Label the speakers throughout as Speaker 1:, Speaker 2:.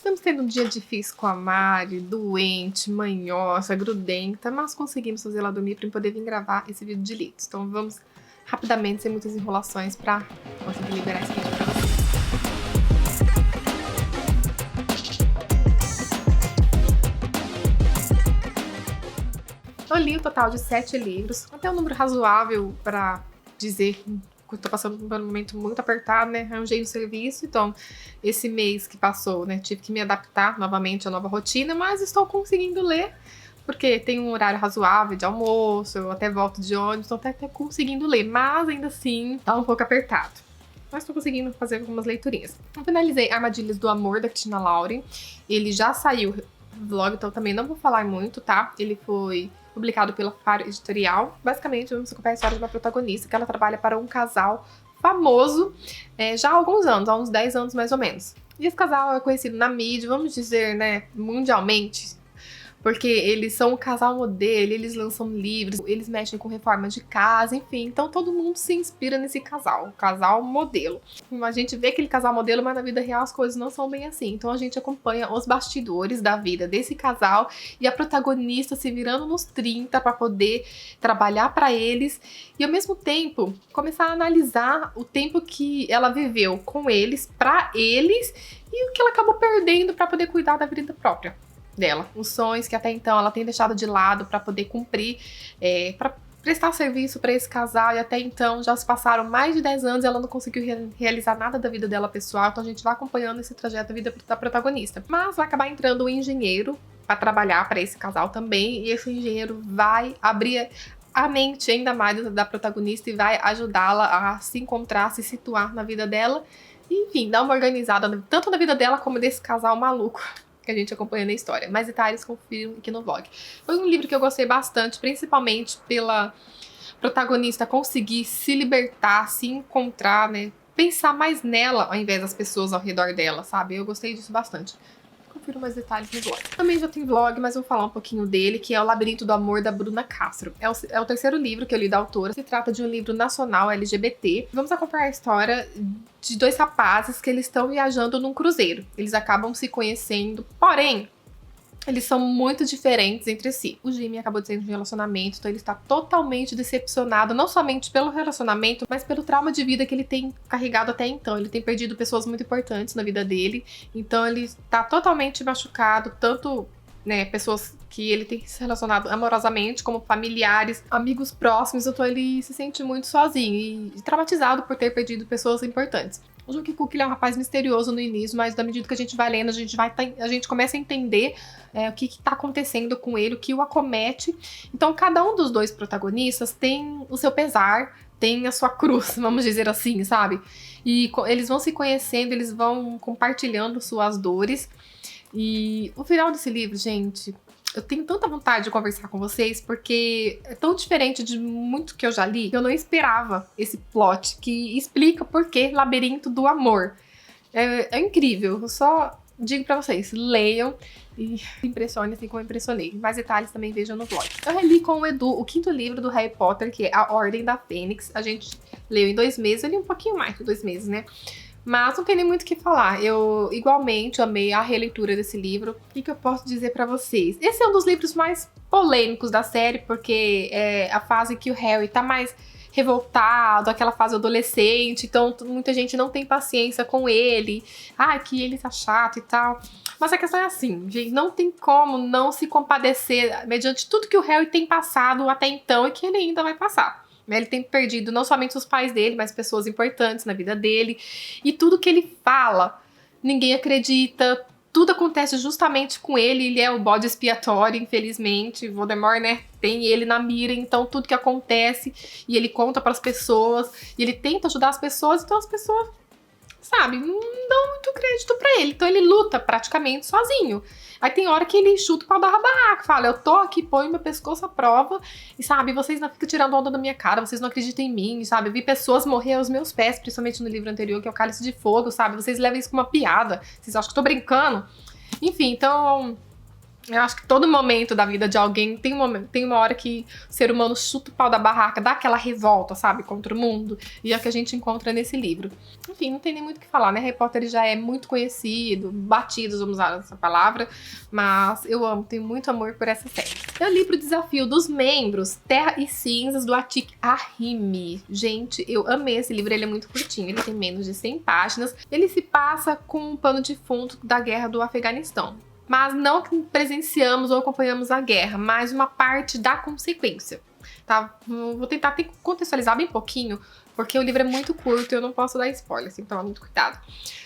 Speaker 1: Estamos tendo um dia difícil com a Mari, doente, manhosa, grudenta, mas conseguimos fazer ela dormir para poder vir gravar esse vídeo de litos. Então vamos rapidamente, sem muitas enrolações, para conseguir liberar esse vídeo para vocês. Eu li o total de 7 livros, até um número razoável para dizer que estou passando por um momento muito apertado, né? Arranjei um serviço, então esse mês que passou, né, tive que me adaptar novamente à nova rotina, mas estou conseguindo ler, porque tem um horário razoável de almoço, eu até volto de ônibus, então até conseguindo ler, mas ainda assim tá um pouco apertado. Mas tô conseguindo fazer algumas leiturinhas. Eu finalizei Armadilhas do Amor, da Christina Lauren. Ele já saiu vlog, então também não vou falar muito, tá? Ele foi publicado pela Faro Editorial. Basicamente, vamos acompanhar a história de uma protagonista que ela trabalha para um casal famoso já há alguns anos, há uns 10 anos mais ou menos. E esse casal é conhecido na mídia, vamos dizer, né, mundialmente, porque eles são um casal modelo, eles lançam livros, eles mexem com reforma de casa, enfim. Então todo mundo se inspira nesse casal, o casal modelo. A gente vê aquele casal modelo, mas na vida real as coisas não são bem assim. Então a gente acompanha os bastidores da vida desse casal e a protagonista se virando nos 30 para poder trabalhar para eles e ao mesmo tempo começar a analisar o tempo que ela viveu com eles, para eles, e o que ela acabou perdendo para poder cuidar da vida própria dela, os sonhos que até então ela tem deixado de lado para poder cumprir, para prestar serviço para esse casal, e até então já se passaram mais de 10 anos e ela não conseguiu realizar nada da vida dela pessoal, então a gente vai acompanhando esse trajeto da vida da protagonista. Mas vai acabar entrando um engenheiro para trabalhar para esse casal também, e esse engenheiro vai abrir a mente ainda mais da protagonista e vai ajudá-la a se encontrar, se situar na vida dela, e, enfim, dar uma organizada tanto na vida dela como desse casal maluco que a gente acompanha na história. Mais detalhes confiram aqui no vlog. Foi um livro que eu gostei bastante, principalmente pela protagonista conseguir se libertar, se encontrar, né? Pensar mais nela ao invés das pessoas ao redor dela, sabe? Eu gostei disso bastante. Confiro mais detalhes no vlog. Também já tem vlog, mas eu vou falar um pouquinho dele, que é O Labirinto do Amor, da Bruna Castro. É o terceiro livro que eu li da autora. Se trata de um livro nacional LGBT. Vamos acompanhar a história de dois rapazes que eles estão viajando num cruzeiro. Eles acabam se conhecendo, porém, eles são muito diferentes entre si. O Jimmy acabou de sair de um relacionamento, então ele está totalmente decepcionado, não somente pelo relacionamento, mas pelo trauma de vida que ele tem carregado até então. Ele tem perdido pessoas muito importantes na vida dele, então ele está totalmente machucado, tanto, né, pessoas que ele tem se relacionado amorosamente, como familiares, amigos próximos, então ele se sente muito sozinho e traumatizado por ter perdido pessoas importantes. O Junkie Cook, ele é um rapaz misterioso no início, mas à medida que a gente vai lendo, a gente começa a entender o que está acontecendo com ele, o que o acomete. Então, cada um dos dois protagonistas tem o seu pesar, tem a sua cruz, vamos dizer assim, sabe? E eles vão se conhecendo, eles vão compartilhando suas dores. E o final desse livro, gente, eu tenho tanta vontade de conversar com vocês, porque é tão diferente de muito que eu já li, que eu não esperava esse plot que explica por que Labirinto do Amor. É incrível, eu só digo pra vocês, leiam e se impressionem assim como eu impressionei. Mais detalhes também vejam no vlog. Eu reli com o Edu o 5º livro do Harry Potter, que é A Ordem da Fênix. A gente leu em 2 meses, eu li um pouquinho mais de 2 meses, né? Mas não tem nem muito o que falar. Eu, igualmente, amei a releitura desse livro. O que eu posso dizer pra vocês? Esse é um dos livros mais polêmicos da série, porque é a fase que o Harry tá mais revoltado, aquela fase adolescente, então muita gente não tem paciência com ele. Que ele tá chato e tal. Mas a questão é assim, gente, não tem como não se compadecer mediante tudo que o Harry tem passado até então e que ele ainda vai passar. Ele tem perdido não somente os pais dele, mas pessoas importantes na vida dele. E tudo que ele fala, ninguém acredita. Tudo acontece justamente com ele. Ele é o bode expiatório, infelizmente. Voldemort, né, tem ele na mira. Então tudo que acontece, e ele conta para as pessoas. E ele tenta ajudar as pessoas, então as pessoas, sabe, não dão muito crédito pra ele. Então ele luta praticamente sozinho. Aí tem hora que ele chuta o pau da barraca, fala, eu tô aqui, põe meu pescoço à prova, e sabe, vocês não ficam tirando onda da minha cara, vocês não acreditam em mim, sabe, eu vi pessoas morrer aos meus pés, principalmente no livro anterior, que é o Cálice de Fogo, sabe, vocês levam isso como uma piada, vocês acham que eu tô brincando? Enfim, então, Eu acho que todo momento da vida de alguém tem uma hora que o ser humano chuta o pau da barraca, dá aquela revolta, sabe, contra o mundo. E é o que a gente encontra nesse livro. Enfim, não tem nem muito o que falar, né? Harry Potter já é muito conhecido, batido, vamos usar essa palavra. Mas eu amo, tenho muito amor por essa série. Eu li pro desafio dos membros Terra e Cinzas, do Atiq Rahimi. Gente, eu amei esse livro, ele é muito curtinho, ele tem menos de 100 páginas. Ele se passa com um pano de fundo da guerra do Afeganistão. Mas não presenciamos ou acompanhamos a guerra, mas uma parte da consequência, tá? Vou tentar contextualizar bem pouquinho, porque o livro é muito curto e eu não posso dar spoilers, então toma muito cuidado.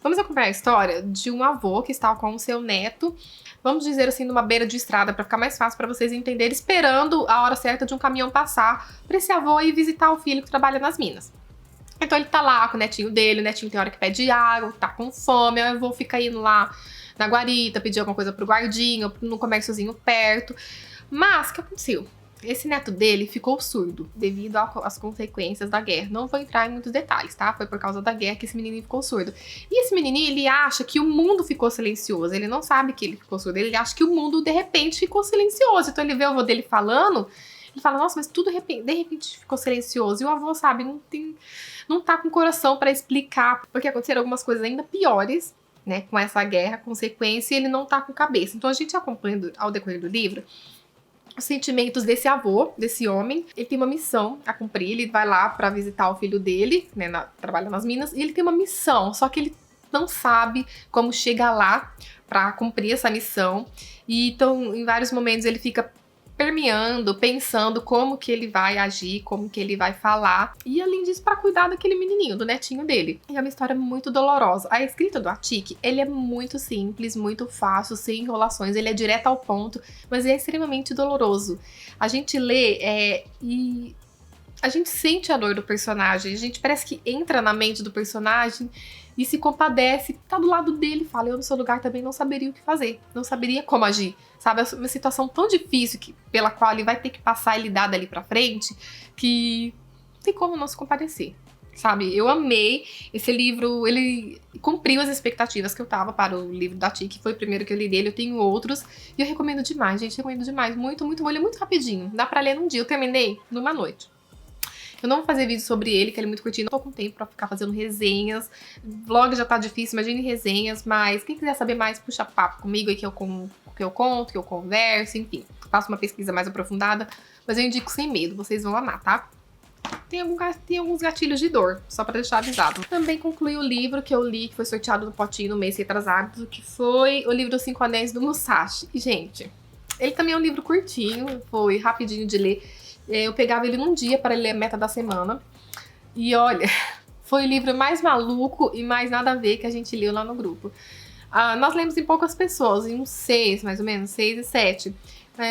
Speaker 1: Vamos acompanhar a história de um avô que está com o seu neto, vamos dizer assim, numa beira de estrada, para ficar mais fácil para vocês entenderem, esperando a hora certa de um caminhão passar, para esse avô ir visitar o filho que trabalha nas minas. Então ele tá lá com o netinho dele, o netinho tem hora que pede água, tá com fome, aí o avô fica indo lá na guarita, pedir alguma coisa pro guardinha, no comérciozinho perto. Mas o que aconteceu? Esse neto dele ficou surdo devido às consequências da guerra. Não vou entrar em muitos detalhes, tá? Foi por causa da guerra que esse menininho ficou surdo. E esse menininho, ele acha que o mundo ficou silencioso. Ele não sabe que ele ficou surdo. Ele acha que o mundo, de repente, ficou silencioso. Então ele vê o avô dele falando, ele fala, nossa, mas tudo de repente ficou silencioso. E o avô, sabe, não tá com coração pra explicar, porque aconteceram algumas coisas ainda piores, né, com essa guerra, consequência, e ele não tá com cabeça. Então a gente acompanhando ao decorrer do livro os sentimentos desse avô, desse homem. Ele tem uma missão a cumprir, ele vai lá pra visitar o filho dele, né, trabalha nas minas, e ele tem uma missão, só que ele não sabe como chegar lá pra cumprir essa missão. E então, em vários momentos, ele fica permeando, pensando como que ele vai agir, como que ele vai falar. E além disso, para cuidar daquele menininho, do netinho dele. E é uma história muito dolorosa. A escrita do Atiq, ele é muito simples, muito fácil, sem enrolações. Ele é direto ao ponto, mas é extremamente doloroso. A gente lê e a gente sente a dor do personagem. A gente parece que entra na mente do personagem e se compadece, tá do lado dele, fala, eu no seu lugar também não saberia o que fazer, não saberia como agir, sabe? É uma situação tão difícil pela qual ele vai ter que passar e lidar dali pra frente, que não tem como não se compadecer, sabe? Eu amei esse livro, ele cumpriu as expectativas que eu tava para o livro da Atiq, que foi o primeiro que eu li dele, eu tenho outros, e eu recomendo demais, gente, recomendo demais, muito, muito, vou ler muito rapidinho, dá pra ler num dia, eu terminei numa noite. Eu não vou fazer vídeo sobre ele, que ele é muito curtinho, não tô com tempo pra ficar fazendo resenhas. Vlog já tá difícil, imagine resenhas, mas quem quiser saber mais, puxa papo comigo aí que eu conto, que eu converso, enfim. Faço uma pesquisa mais aprofundada, mas eu indico sem medo, vocês vão amar, tá? Tem alguns gatilhos de dor, só pra deixar avisado. Também concluí o livro que eu li, que foi sorteado no potinho no mês retrasado, que foi o livro Os Cinco Anéis do Musashi. E, gente, ele também é um livro curtinho, foi rapidinho de ler. Eu pegava ele num dia para ler a meta da semana. E olha, foi o livro mais maluco e mais nada a ver que a gente leu lá no grupo. Nós lemos em poucas pessoas, em uns 6, mais ou menos, 6 e 7.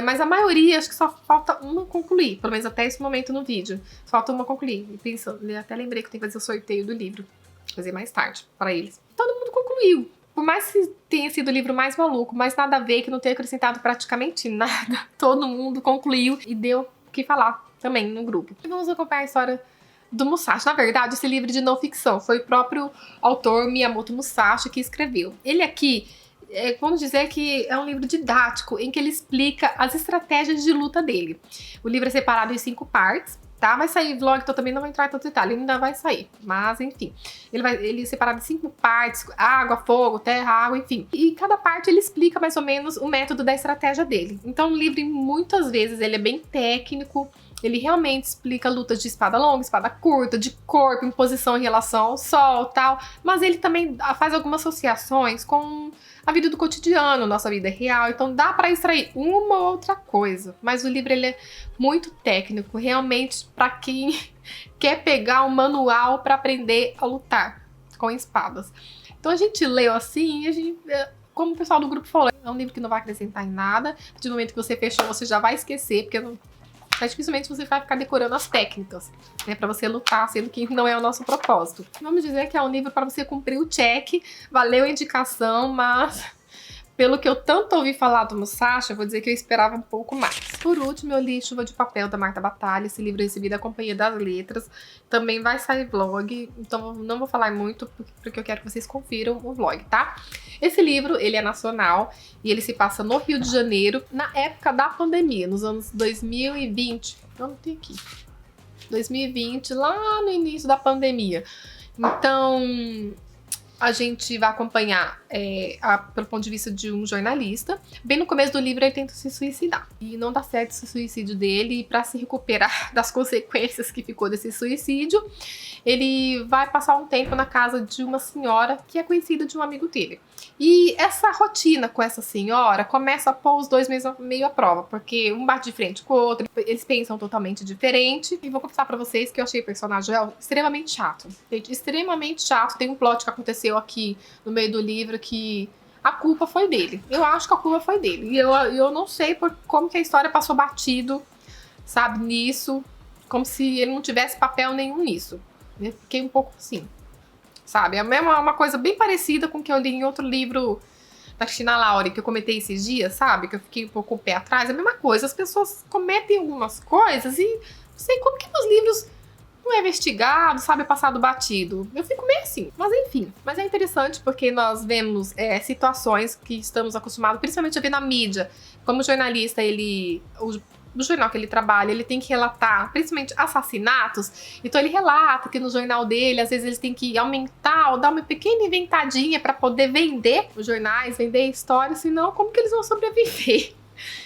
Speaker 1: Mas a maioria, acho que só falta uma concluir, pelo menos até esse momento no vídeo. Falta uma concluir. E pensando, eu até lembrei que eu tenho que fazer o sorteio do livro. Vou fazer mais tarde para eles. Todo mundo concluiu. Por mais que tenha sido o livro mais maluco, mais nada a ver, que não tenha acrescentado praticamente nada, todo mundo concluiu e deu que falar também no grupo. E vamos acompanhar a história do Musashi. Na verdade, esse livro de não ficção foi o próprio autor Miyamoto Musashi que escreveu. Ele aqui, vamos dizer que é um livro didático em que ele explica as estratégias de luta dele. O livro é separado em 5 partes, tá? Vai sair vlog, então também não vou entrar em tanto detalhe, ainda vai sair. Mas, enfim, ele é separado em 5 partes, água, fogo, terra, água, enfim. E cada parte ele explica mais ou menos o método da estratégia dele. Então o livro, muitas vezes, ele é bem técnico, ele realmente explica lutas de espada longa, espada curta, de corpo, em posição em relação ao sol, tal. Mas ele também faz algumas associações com a vida do cotidiano, nossa vida real, então dá para extrair uma ou outra coisa. Mas o livro, ele é muito técnico, realmente para quem quer pegar um manual para aprender a lutar com espadas. Então a gente leu assim, como o pessoal do grupo falou, é um livro que não vai acrescentar em nada. A partir do momento que você fechou, você já vai esquecer, porque mas dificilmente você vai ficar decorando as técnicas, né, para você lutar, sendo que não é o nosso propósito. Vamos dizer que é um livro para você cumprir o check, valeu a indicação, mas pelo que eu tanto ouvi falar do Musashi, eu vou dizer que eu esperava um pouco mais. Por último, eu li Chuva de Papel, da Marta Batalha. Esse livro eu recebi da Companhia das Letras. Também vai sair vlog, então não vou falar muito, porque eu quero que vocês confiram o vlog, tá? Esse livro, ele é nacional e ele se passa no Rio de Janeiro, na época da pandemia, nos anos 2020. Eu não tenho aqui. 2020, lá no início da pandemia. Então, a gente vai acompanhar pelo ponto de vista de um jornalista. Bem no começo do livro, ele tenta se suicidar. E não dá certo esse suicídio dele. E para se recuperar das consequências que ficou desse suicídio, ele vai passar um tempo na casa de uma senhora que é conhecida de um amigo dele. E essa rotina com essa senhora começa a pôr os dois meio à prova, porque um bate de frente com o outro, eles pensam totalmente diferente. E vou confessar pra vocês que eu achei o personagem extremamente chato. Gente, extremamente chato. Tem um plot que aconteceu aqui no meio do livro que a culpa foi dele. Eu acho que a culpa foi dele. E eu não sei como que a história passou batido, sabe, nisso. Como se ele não tivesse papel nenhum nisso. Eu fiquei um pouco assim, sabe? É uma coisa bem parecida com o que eu li em outro livro da Cristina Lauri, que eu comentei esses dias, sabe? Que eu fiquei um pouco com o pé atrás. É a mesma coisa, as pessoas cometem algumas coisas e não sei como que nos livros não é investigado, sabe? É passado batido. Eu fico meio assim, mas enfim. Mas é interessante porque nós vemos situações que estamos acostumados, principalmente a ver na mídia. Como jornalista, no jornal que ele trabalha, ele tem que relatar, principalmente assassinatos. Então ele relata que no jornal dele, às vezes eles têm que aumentar ou dar uma pequena inventadinha para poder vender os jornais, vender histórias, senão como que eles vão sobreviver?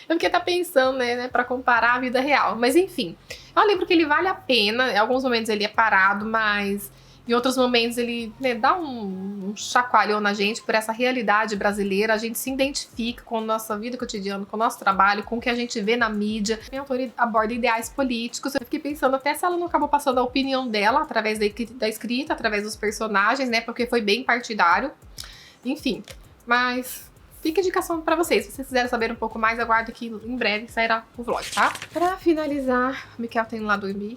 Speaker 1: Eu fiquei até pensando, né, para comparar a vida real. Mas enfim, é um livro que ele vale a pena. Em alguns momentos ele é parado, mas em outros momentos ele dá um chacoalhão na gente por essa realidade brasileira. A gente se identifica com a nossa vida cotidiana, com o nosso trabalho, com o que a gente vê na mídia. O autor aborda ideais políticos. Eu fiquei pensando até se ela não acabou passando a opinião dela através da escrita, através dos personagens, né? Porque foi bem partidário. Enfim, mas fica a indicação pra vocês. Se vocês quiserem saber um pouco mais, aguardo que em breve sairá o vlog, tá? Pra finalizar, o Miquel tá indo lá dormir.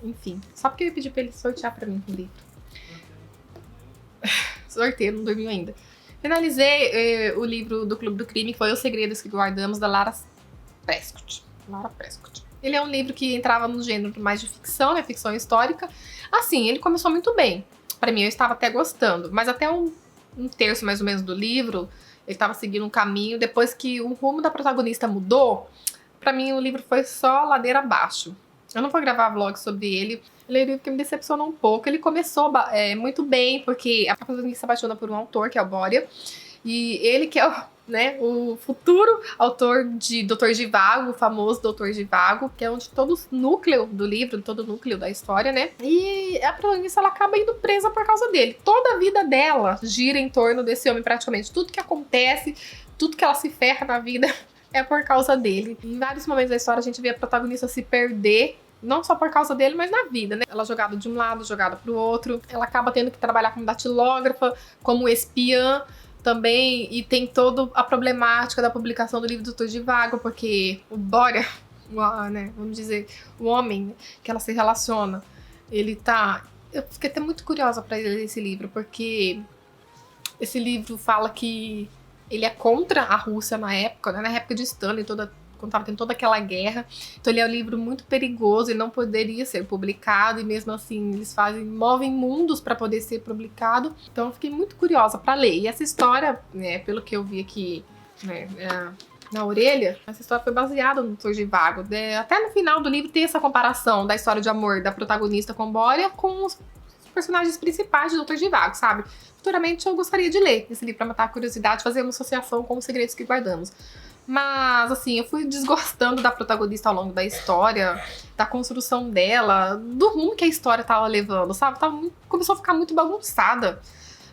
Speaker 1: Enfim, só porque eu ia pedir pra ele sortear pra mim o livro. Sorteio, não dormiu ainda. Finalizei o livro do Clube do Crime, que foi Os Segredos que Guardamos, da Lara Prescott. Ele é um livro que entrava no gênero mais de ficção, né? Ficção histórica. Assim, ele começou muito bem. Pra mim, eu estava até gostando. Mas até um terço, mais ou menos, do livro, ele estava seguindo um caminho. Depois que o rumo da protagonista mudou, pra mim, o livro foi só ladeira abaixo. Eu não vou gravar vlog sobre ele. Ele é um livro que me decepcionou um pouco. Ele começou muito bem, porque a protagonista se apaixona por um autor, que é o Boria. E ele que é o futuro autor de Doutor Zhivago, o famoso Doutor Zhivago, que é onde todo o núcleo do livro, todo o núcleo da história, né? E a protagonista, ela acaba indo presa por causa dele. Toda a vida dela gira em torno desse homem, praticamente. Tudo que acontece, tudo que ela se ferra na vida é por causa dele. Em vários momentos da história a gente vê a protagonista se perder, não só por causa dele, mas na vida, né? Ela é jogada de um lado, jogada pro outro. Ela acaba tendo que trabalhar como datilógrafa, como espiã também, e tem toda a problemática da publicação do livro do Doutor Zhivago, porque o Boria, né, vamos dizer, o homem que ela se relaciona, ele tá... Eu fiquei até muito curiosa pra ler esse livro, porque esse livro fala que ele é contra a Rússia na época, né, na época de Stalin, quando estava tendo toda aquela guerra. Então ele é um livro muito perigoso e não poderia ser publicado, e mesmo assim eles movem mundos para poder ser publicado. Então eu fiquei muito curiosa para ler. E essa história, né, pelo que eu vi aqui, né, na orelha, essa história foi baseada no Doutor Zhivago. Até no final do livro tem essa comparação da história de amor da protagonista com Boria com os personagens principais de Doutor Zhivago, sabe? Futuramente eu gostaria de ler esse livro para matar a curiosidade, fazer uma associação com Os Segredos que Guardamos. Mas, assim, eu fui desgostando da protagonista ao longo da história, da construção dela, do rumo que a história tava levando, sabe? Começou a ficar muito bagunçada,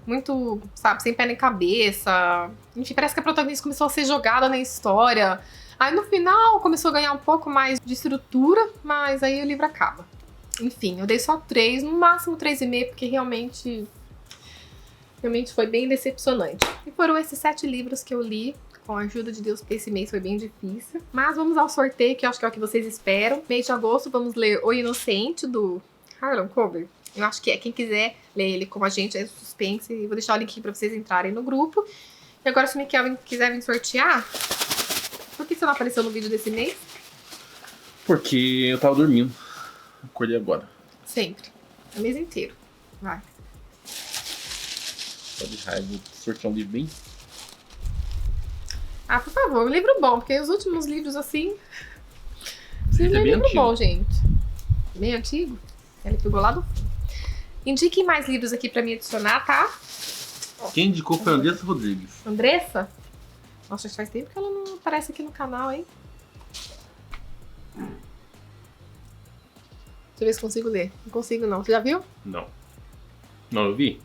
Speaker 1: muito, sabe, sem pé nem cabeça. Enfim, parece que a protagonista começou a ser jogada na história. Aí, no final, começou a ganhar um pouco mais de estrutura, mas aí o livro acaba. Enfim, eu dei só 3, no máximo 3,5, porque realmente foi bem decepcionante. E foram esses 7 livros que eu li. Com a ajuda de Deus, porque esse mês foi bem difícil. Mas vamos ao sorteio, que eu acho que é o que vocês esperam. Mês de agosto, vamos ler O Inocente, do Harlan Coben. Eu acho que quem quiser ler ele como a gente, é suspense. Vou deixar o link aqui pra vocês entrarem no grupo. E agora, se o Miquel quiser vir sortear... Por que você não apareceu no vídeo desse mês?
Speaker 2: Porque eu tava dormindo. Acordei agora.
Speaker 1: Sempre. O mês inteiro. Vai.
Speaker 2: Só de raiva, vou sortear um livro bem.
Speaker 1: Ah, por favor, um livro bom, porque os últimos livros assim.
Speaker 2: Esse livro é bem
Speaker 1: livro
Speaker 2: antigo.
Speaker 1: bom, gente. Bem antigo. Ele pegou lá do fundo. Indiquem mais livros aqui pra me adicionar, tá?
Speaker 2: Quem indicou foi a Andressa Rodrigues.
Speaker 1: Andressa? Nossa, faz tempo que ela não aparece aqui no canal, hein? Deixa eu ver se consigo ler. Não consigo não. Você já viu?
Speaker 2: Não. Não, eu vi?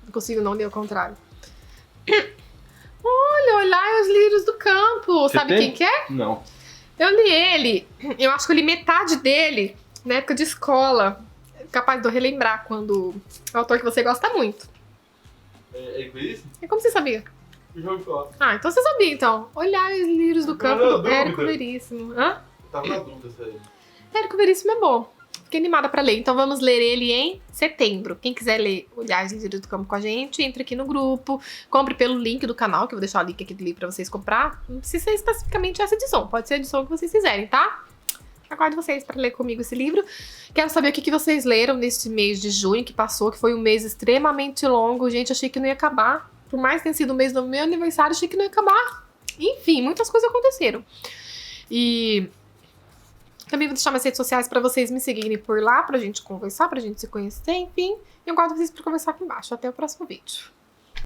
Speaker 1: Não consigo não ler ao contrário. Olha, olhar os livros do campo.
Speaker 2: Você
Speaker 1: Sabe
Speaker 2: tem?
Speaker 1: quem que é?
Speaker 2: Não.
Speaker 1: Eu li ele. Eu acho que eu li metade dele na época de escola. Capaz de eu relembrar quando... É um autor que você gosta muito.
Speaker 2: É isso?
Speaker 1: E como você sabia?
Speaker 2: Eu já ouvi falar.
Speaker 1: Ah, então você sabia, então. Olhar os livros do campo
Speaker 2: não,
Speaker 1: do Érico
Speaker 2: dúvida.
Speaker 1: Veríssimo. Hã?
Speaker 2: Eu tava na dúvida, sério.
Speaker 1: Érico Veríssimo é bom. Fiquei animada pra ler. Então vamos ler ele em setembro. Quem quiser ler Olhares dos Livros do Campo com a gente, entre aqui no grupo. Compre pelo link do canal, que eu vou deixar o link aqui do livro pra vocês comprar. Não precisa ser especificamente essa edição. Pode ser a edição que vocês quiserem, tá? Aguardo vocês pra ler comigo esse livro. Quero saber o que vocês leram neste mês de junho que passou, que foi um mês extremamente longo. Gente, achei que não ia acabar. Por mais que tenha sido o mês do meu aniversário, achei que não ia acabar. Enfim, muitas coisas aconteceram. E também vou deixar minhas redes sociais pra vocês me seguirem por lá, pra gente conversar, pra gente se conhecer, enfim. E eu aguardo vocês pra conversar aqui embaixo. Até o próximo vídeo.